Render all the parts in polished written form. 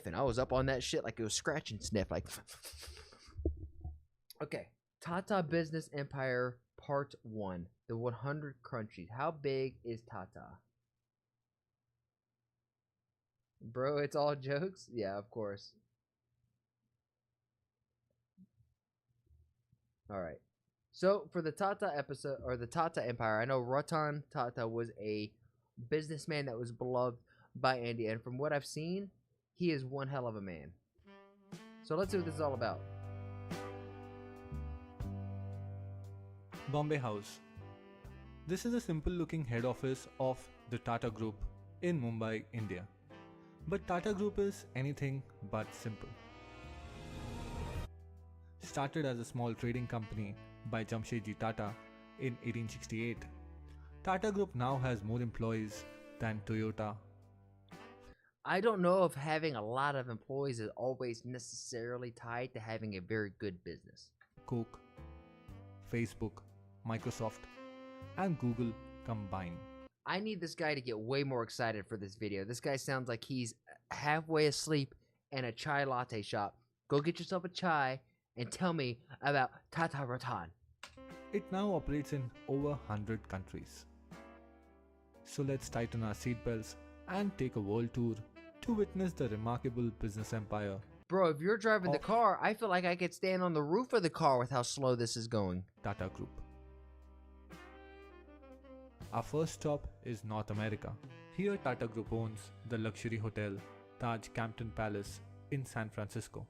And I was up on that shit like it was scratch and sniff. Like, okay, Tata Business Empire Part 1, the 100 countries. How big is Tata? Bro, it's all jokes? Yeah, of course. All right. So for the Tata episode or the Tata Empire, I know Ratan Tata was a businessman that was beloved by India, and from what I've seen, he is one hell of a man. So let's see what this is all about. Bombay House. This is a simple looking head office of the Tata Group in Mumbai, India. But Tata Group is anything but simple. Started as a small trading company by Jamshedji Tata in 1868, Tata Group now has more employees than Toyota. I don't know if having a lot of employees is always necessarily tied to having a very good business. Coke, Facebook, Microsoft, and Google combined. I need this guy to get way more excited for this video. This guy sounds like he's halfway asleep in a chai latte shop. Go get yourself a chai and tell me about Tata Ratan. It now operates in over 100 countries. So let's tighten our seatbelts and take a world tour to witness the remarkable business empire. Bro, if you're driving the car, I feel like I could stand on the roof of the car with how slow this is going. Tata Group. Our first stop is North America. Here Tata Group owns the luxury hotel Taj Campton Palace in San Francisco,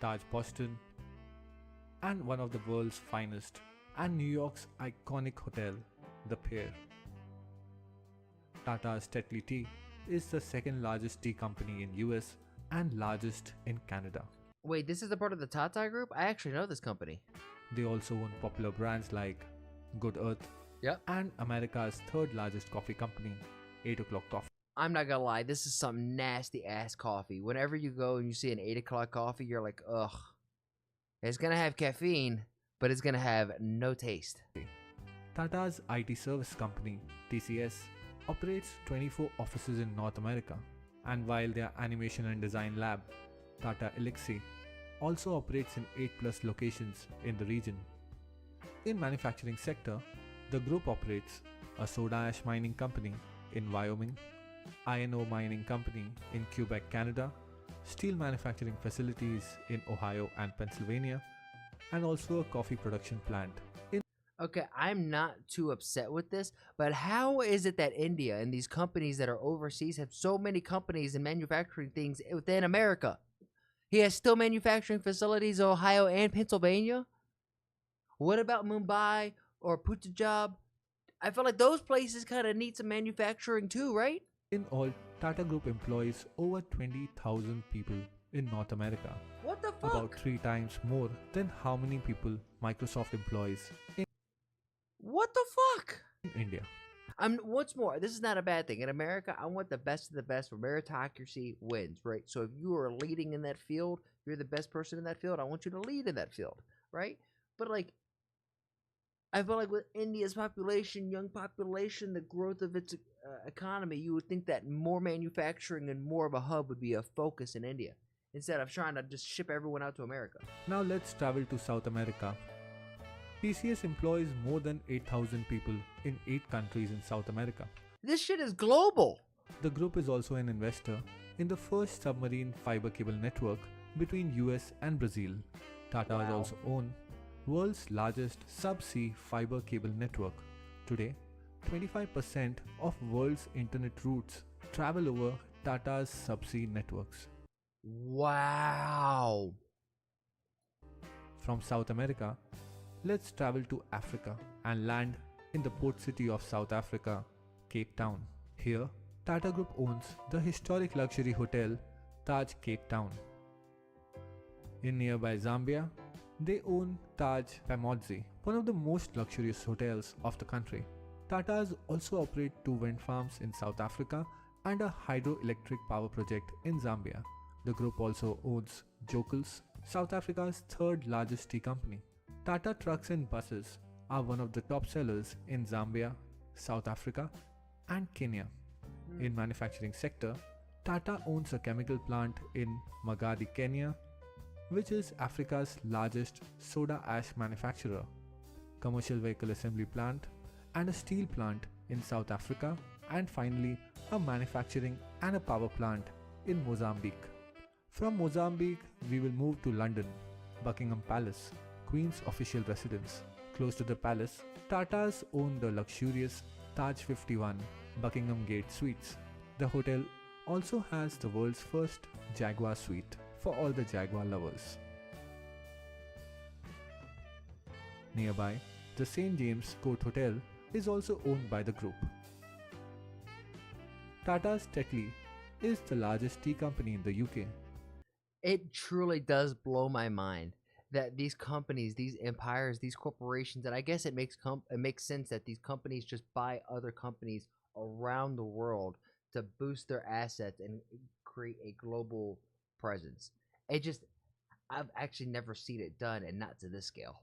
Taj Boston, and one of the world's finest and New York's iconic hotel, The Pier. Tata's Tetley Tea is the second largest tea company in US and largest in Canada. Wait, this is a part of the Tata Group? I actually know this company. They also own popular brands like Good Earth, Yep, and America's third largest coffee company, 8 O'Clock Coffee. I'm not gonna lie, this is some nasty ass coffee. Whenever you go and you see an 8 o'clock coffee, you're like, ugh. It's gonna have caffeine, but it's gonna have no taste. Tata's IT service company, TCS, operates 24 offices in North America, and while their animation and design lab, Tata Elixir, also operates in 8 plus locations in the region. In manufacturing sector, the group operates a soda ash mining company in Wyoming, iron ore mining company in Quebec, Canada, steel manufacturing facilities in Ohio and Pennsylvania, and also a coffee production plant in. Okay, I'm not too upset with this, but how is it that India and these companies that are overseas have so many companies and manufacturing things within America? He has still manufacturing facilities in Ohio and Pennsylvania? What about Mumbai or Punjab? I feel like those places kind of need some manufacturing too, right? In all, Tata Group employs over 20,000 people in North America, What the fuck? about 3 times more than how many people Microsoft employs What the fuck? in India. What's more, this is not a bad thing. In America, I want the best of the best where meritocracy wins, right? So if you are leading in that field, you're the best person in that field, I want you to lead in that field, right? But like, I feel like with India's population, young population, the growth of its economy, you would think that more manufacturing and more of a hub would be a focus in India instead of trying to just ship everyone out to America. Now let's travel to South America. TCS employs more than 8,000 people in 8 countries in South America. This shit is global. The group is also an investor in the first submarine fiber cable network between US and Brazil. Tata Wow. also owns world's largest subsea fiber cable network. Today, 25% of world's internet routes travel over Tata's subsea networks. Wow. From South America, let's travel to Africa and land in the port city of South Africa, Cape Town. Here, Tata Group owns the historic luxury hotel Taj Cape Town. In nearby Zambia, they own Taj Pamodzi, one of the most luxurious hotels of the country. Tatas also operate 2 wind farms in South Africa and a hydroelectric power project in Zambia. The group also owns Jokels, South Africa's third largest tea company. Tata trucks and buses are one of the top sellers in Zambia, South Africa, and Kenya. In manufacturing sector, Tata owns a chemical plant in Magadi, Kenya, which is Africa's largest soda ash manufacturer, commercial vehicle assembly plant, and a steel plant in South Africa, and finally a manufacturing and a power plant in Mozambique. From Mozambique, we will move to London, Buckingham Palace, Queen's official residence. Close to the palace, Tatas own the luxurious Taj 51 Buckingham Gate Suites. The hotel also has the world's first Jaguar suite for all the Jaguar lovers. Nearby, the St. James Court Hotel is also owned by the group. Tata's Tetley is the largest tea company in the UK. It truly does blow my mind that these companies, these empires, these corporations, and I guess it makes sense that these companies just buy other companies around the world to boost their assets and create a global presence. I've actually never seen it done, and not to this scale.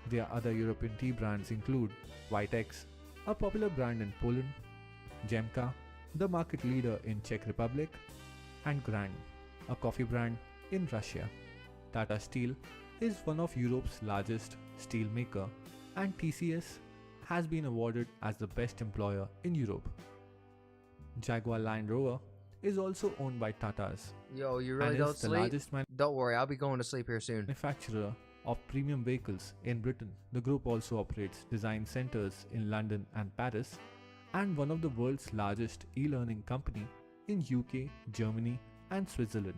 Their other European tea brands include Whitex, a popular brand in Poland, Jemka, the market leader in Czech Republic, and Grand, a coffee brand in Russia. Tata Steel is one of Europe's largest steel maker, and TCS has been awarded as the best employer in Europe. Jaguar Land Rover is also owned by Tatas Yo, you really and don't is the sleep? largest Don't worry, I'll be going to sleep here soon. manufacturer of premium vehicles in Britain. The group also operates design centers in London and Paris, and one of the world's largest e-learning company in UK, Germany, and Switzerland.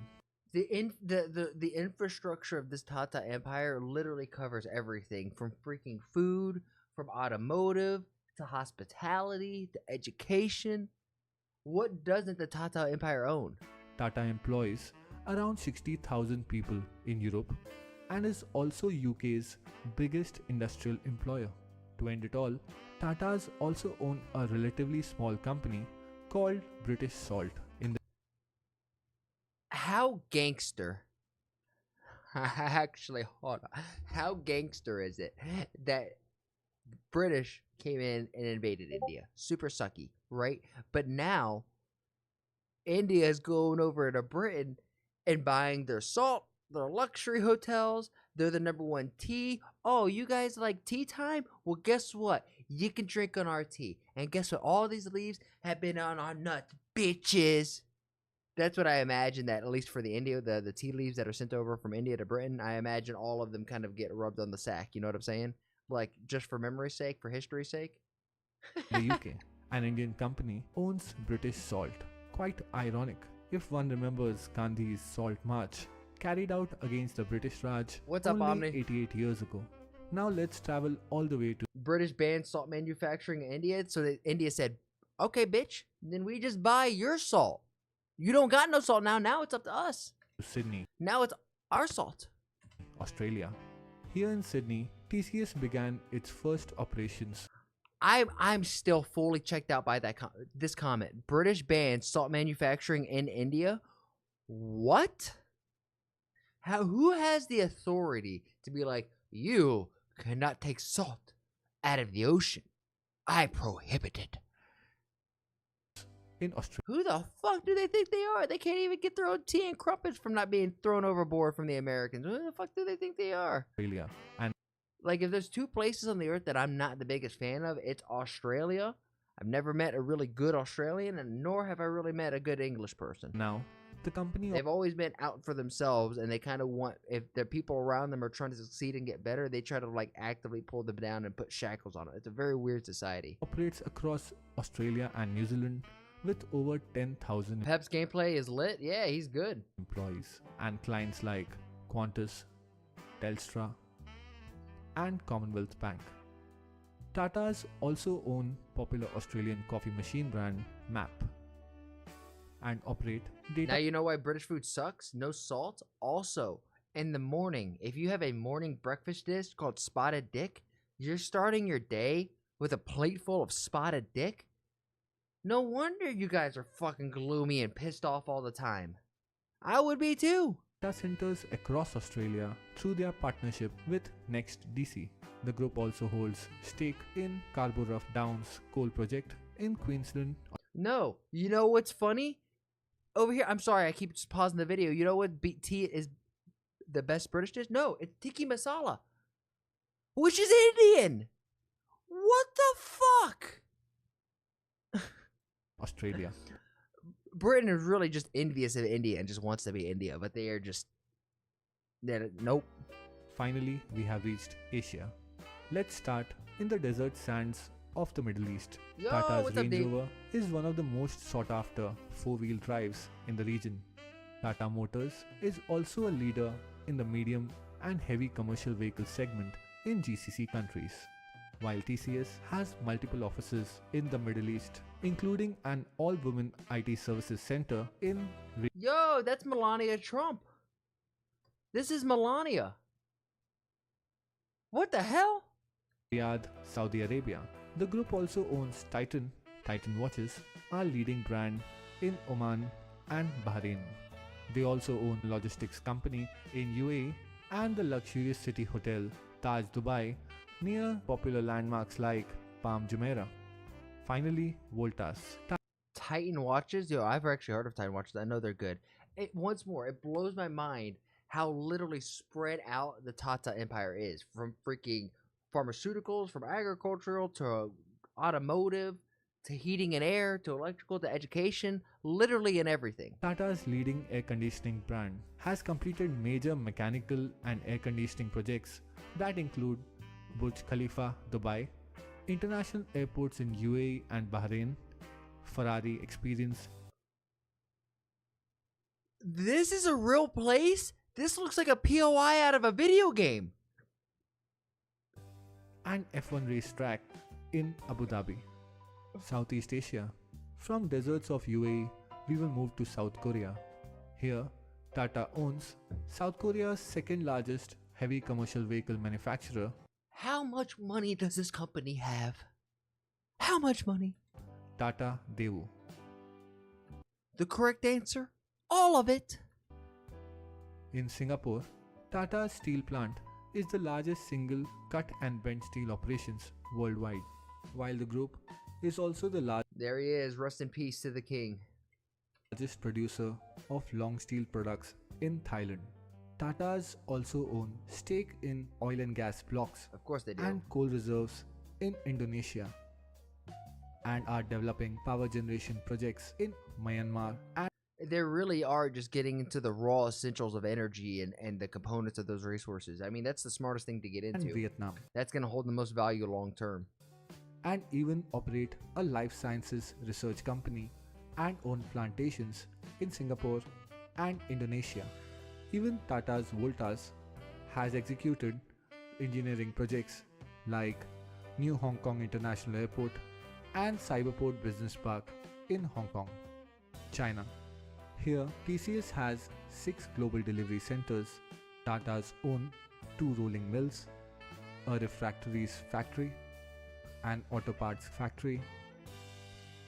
The infrastructure of this Tata empire literally covers everything from freaking food, from automotive to hospitality to education. What doesn't the Tata empire own? Tata employs around 60,000 people in Europe and is also UK's biggest industrial employer. To end it all, Tatas also own a relatively small company called British Salt in the How gangster? Actually, hold on. How gangster is it that British came in and invaded India? Super sucky, right? But now India is going over to Britain and buying their salt, their luxury hotels. They're the number one tea. Oh, you guys like tea time? Well, guess what? You can drink on our tea. And guess what? All these leaves have been on our nuts, bitches. That's what I imagine, that at least for the India, the tea leaves that are sent over from India to Britain, I imagine all of them kind of get rubbed on the sack. You know what I'm saying? Like, just for memory's sake, for history's sake. UK. An Indian company owns British Salt. Quite ironic if one remembers Gandhi's Salt March carried out against the British Raj What's up, only Omni? 88 years ago. Now let's travel all the way to British banned salt manufacturing in India, so that India said, okay, bitch, then we just buy your salt. You don't got no salt now. Now it's up to us. Sydney, Now it's our salt. Australia. Here in Sydney, TCS began its first operations I'm still fully checked out by this comment. British banned salt manufacturing in India. What? Who has the authority to be like, you cannot take salt out of the ocean? I prohibit it. in Australia. Who the fuck do they think they are? They can't even get their own tea and crumpets from not being thrown overboard from the Americans. Who the fuck do they think they are? And Like, if there's two places on the earth that I'm not the biggest fan of, it's Australia. I've never met a really good Australian, and nor have I really met a good English person. now, the company They've always been out for themselves, and they kind of want, if the people around them are trying to succeed and get better, they try to like actively pull them down and put shackles on it. It's a very weird society. operates across Australia and New Zealand with over 10,000 Pep's gameplay is lit. Yeah, he's good. employees and clients like Qantas, Telstra, and Commonwealth Bank. Tatas also own popular Australian coffee machine brand MAP and operate data Now you know why British food sucks? No salt. Also, in the morning, if you have a morning breakfast dish called spotted dick, you're starting your day with a plate full of spotted dick? No wonder you guys are fucking gloomy and pissed off all the time. I would be too. data centers across Australia through their partnership with NextDC. The group also holds stake in Scarborough Downs coal project in Queensland. No, you know what's funny? over here. I'm sorry, I keep just pausing the video. You know what tea is the best British dish? No, it's tikka masala, which is Indian. What the fuck? Australia. Britain is really just envious of India and just wants to be India, but they are just nope. Finally, we have reached Asia. Let's start in the desert sands of the Middle East. Yo, Tata's what's up, Range dude? Rover is one of the most sought after four-wheel drives in the region. Tata Motors is also a leader in the medium and heavy commercial vehicle segment in GCC countries, while TCS has multiple offices in the Middle East, including an all-women IT services center in Yo, that's Melania Trump. This is Melania. What the hell? Riyadh, Saudi Arabia. The group also owns Titan watches, our leading brand in Oman and Bahrain. They also own logistics company in UAE and the luxurious city hotel Taj Dubai near popular landmarks like Palm Jumeirah. Finally, Voltas. Titan watches? Yo, I've actually heard of Titan watches. I know they're good. Once more, it blows my mind how literally spread out the Tata empire is. From freaking pharmaceuticals, from agricultural to automotive, to heating and air, to electrical, to education, literally in everything. Tata's leading air conditioning brand has completed major mechanical and air conditioning projects that include Burj Khalifa, Dubai, international airports in UAE and Bahrain, Ferrari Experience, This is a real place? This looks like a POI out of a video game. and F1 racetrack in Abu Dhabi. Southeast Asia. From deserts of UAE, we will move to South Korea. Here, Tata owns South Korea's second largest heavy commercial vehicle manufacturer, How much money does this company have? How much money? Tata Daewoo. The correct answer? All of it. In Singapore, Tata's steel plant is the largest single cut and bent steel operations worldwide, while the group is also the There he is. Rest in peace to the king. largest producer of long steel products in Thailand. Tatas also own stake in oil and gas blocks Of course they do. and coal reserves in Indonesia and are developing power generation projects in Myanmar and They really are just getting into the raw essentials of energy and the components of those resources. I mean, that's the smartest thing to get into. Vietnam, That's going to hold the most value long term. and even operate a life sciences research company and own plantations in Singapore and Indonesia. Even Tata's Voltas has executed engineering projects like New Hong Kong International Airport and Cyberport Business Park in Hong Kong, China. Here, TCS has 6 global delivery centers. Tata's own 2 rolling mills, a refractories factory, an auto parts factory,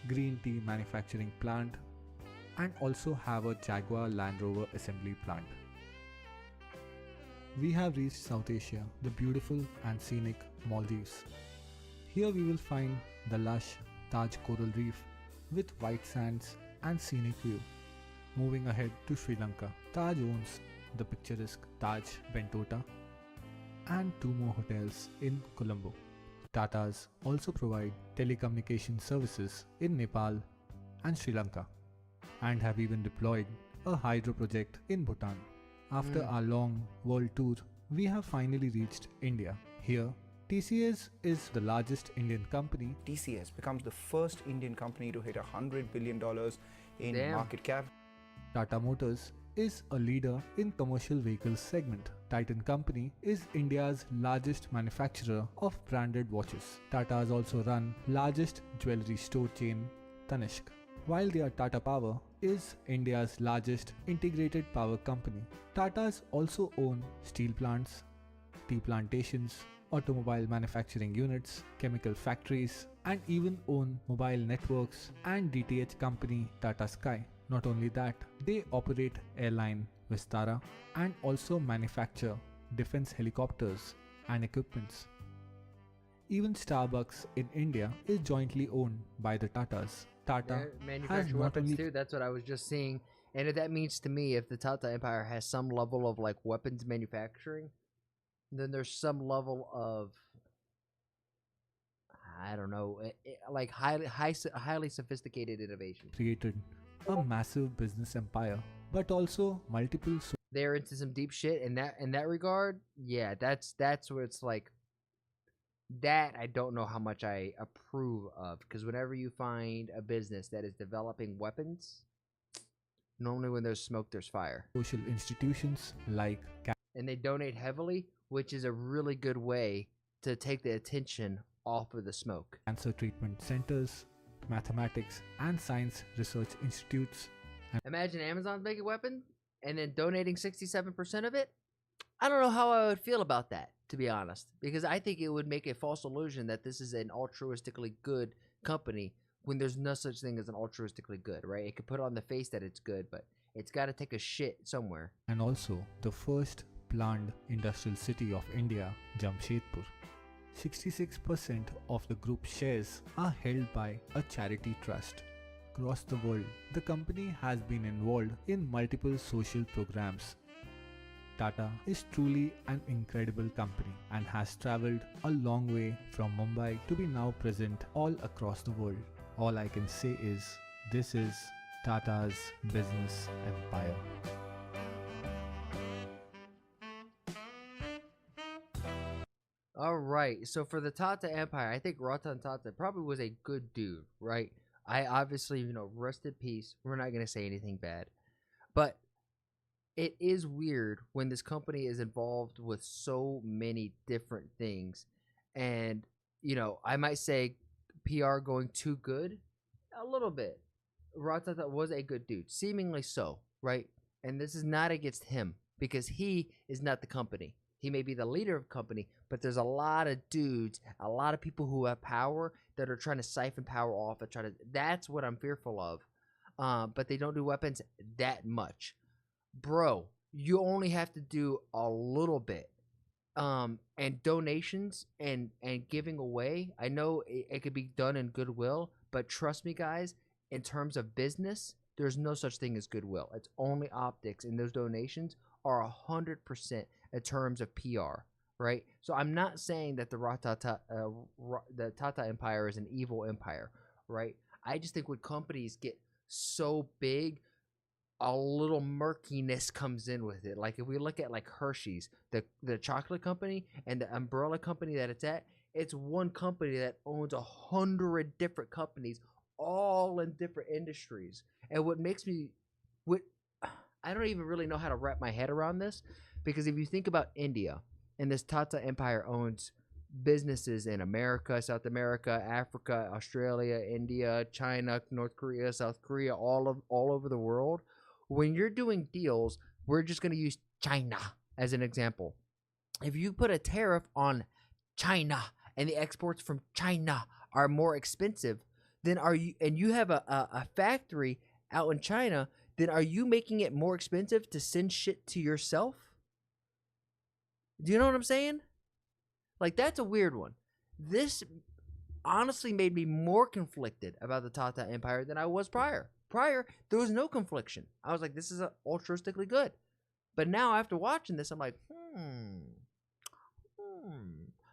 green tea manufacturing plant, and also have a Jaguar Land Rover assembly plant. We have reached South Asia, the beautiful and scenic Maldives. Here we will find the lush Taj coral reef with white sands and scenic view. Moving ahead to Sri Lanka, Taj owns the picturesque Taj Bentota and 2 more hotels in Colombo. Tatas also provide telecommunication services in Nepal and Sri Lanka and have even deployed a hydro project in Bhutan. After our long world tour, we have finally reached India. Here, TCS is the largest Indian company. TCS becomes the first Indian company to hit $100 billion in Damn. market cap. Tata Motors is a leader in commercial vehicles segment. Titan Company is India's largest manufacturer of branded watches. Tatas also run largest jewelry store chain Tanishq, while their Tata Power is India's largest integrated power company. Tatas also own steel plants, tea plantations, automobile manufacturing units, chemical factories, and even own mobile networks and DTH company Tata Sky. Not only that, they operate airline Vistara and also manufacture defense helicopters and equipments. Even Starbucks in India is jointly owned by the Tatas. Tata They has manufacture not weapons only too. That's what I was just seeing And if that means to me, if the Tata Empire has some level of like weapons manufacturing, then there's some level of, I don't know, like highly sophisticated innovation. created a massive business empire, but also multiple They're into some deep shit in that regard. Yeah, that's where it's like that I don't know how much I approve of, because whenever you find a business that is developing weapons, normally when there's smoke, there's fire. social institutions like And they donate heavily, which is a really good way to take the attention off of the smoke. cancer treatment centers, mathematics and science research institutes, Imagine Amazon's making a weapon and then donating 67% of it. I don't know how I would feel about that, to be honest, because I think it would make a false illusion that this is an altruistically good company when there's no such thing as an altruistically good, right? It could put on the face that it's good, but it's got to take a shit somewhere. and also the first planned industrial city of India, Jamshedpur. 66% of the group's shares are held by a charity trust. Across the world, the company has been involved in multiple social programs. Tata is truly an incredible company and has traveled a long way from Mumbai to be now present all across the world. All I can say is this is Tata's business empire. All right, so for the Tata Empire, I think Ratan Tata probably was a good dude, right? I obviously, rest in peace. We're not going to say anything bad. But it is weird when this company is involved with so many different things. And, I might say PR going too good a little bit. Ratata was a good dude, seemingly so, right? And this is not against him because he is not the company. He may be the leader of the company, but there's a lot of dudes, a lot of people who have power that are trying to siphon power off and try to. That's what I'm fearful of. But they don't do weapons that much, bro. You only have to do a little bit. And donations and giving away. I know it could be done in goodwill, but trust me, guys. In terms of business, there's no such thing as goodwill. It's only optics, and those donations are 100% in terms of PR, right? So I'm not saying that the Tata Empire is an evil empire, right? I just think when companies get so big, a little murkiness comes in with it. Like if we look at like Hershey's, the chocolate company, and the umbrella company that it's one company that owns 100 different companies, all in different industries. And what I don't even really know how to wrap my head around this, because if you think about India, and this Tata Empire owns businesses in America, South America, Africa, Australia, India, China, North Korea, South Korea, all over the world. When you're doing deals, we're just going to use China as an example. If you put a tariff on China and the exports from China are more expensive, then you have a factory out in China, then are you making it more expensive to send shit to yourself? Do you know what I'm saying? Like, that's a weird one. This honestly made me more conflicted about the Tata Empire than I was prior. Prior, there was no confliction. I was like, this is altruistically good. But now, after watching this, I'm like,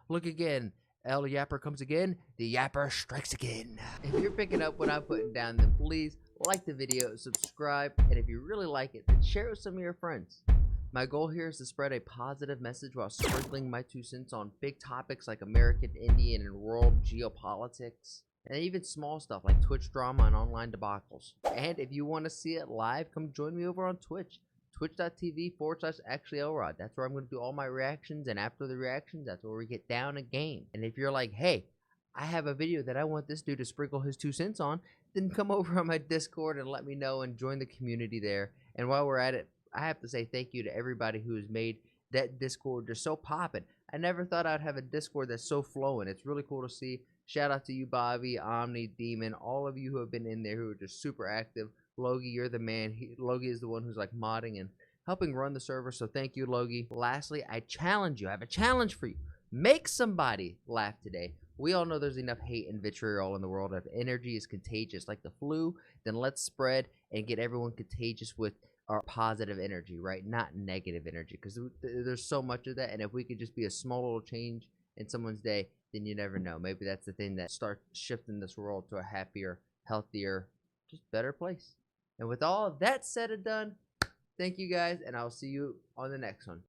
Look again. El Yapper comes again. The Yapper strikes again. If you're picking up what I'm putting down, then please like the video, subscribe, and if you really like it, then share it with some of your friends. My goal here is to spread a positive message while sprinkling my 2 cents on big topics like American, Indian, and world geopolitics, and even small stuff like Twitch drama and online debacles. And if you want to see it live, come join me over on Twitch. Twitch.tv/ActuallyElrod. That's where I'm going to do all my reactions, and after the reactions, that's where we get down a game. And if you're like, hey, I have a video that I want this dude to sprinkle his 2 cents on, then come over on my Discord and let me know and join the community there. And while we're at it, I have to say thank you to everybody who has made that Discord just so poppin'. I never thought I'd have a Discord that's so flowing. It's really cool to see. Shout out to you, Bobby, Omni, Demon, all of you who have been in there who are just super active. Logie, you're the man. Logie is the one who's like modding and helping run the server, so thank you, Logie. Lastly, I challenge you. I have a challenge for you. Make somebody laugh today. We all know there's enough hate and vitriol in the world. If energy is contagious like the flu, then let's spread and get everyone contagious with our positive energy, right? Not negative energy, because there's so much of that. And if we could just be a small little change in someone's day, then you never know. Maybe that's the thing that starts shifting this world to a happier, healthier, just better place. And with all that said and done, thank you guys, and I'll see you on the next one.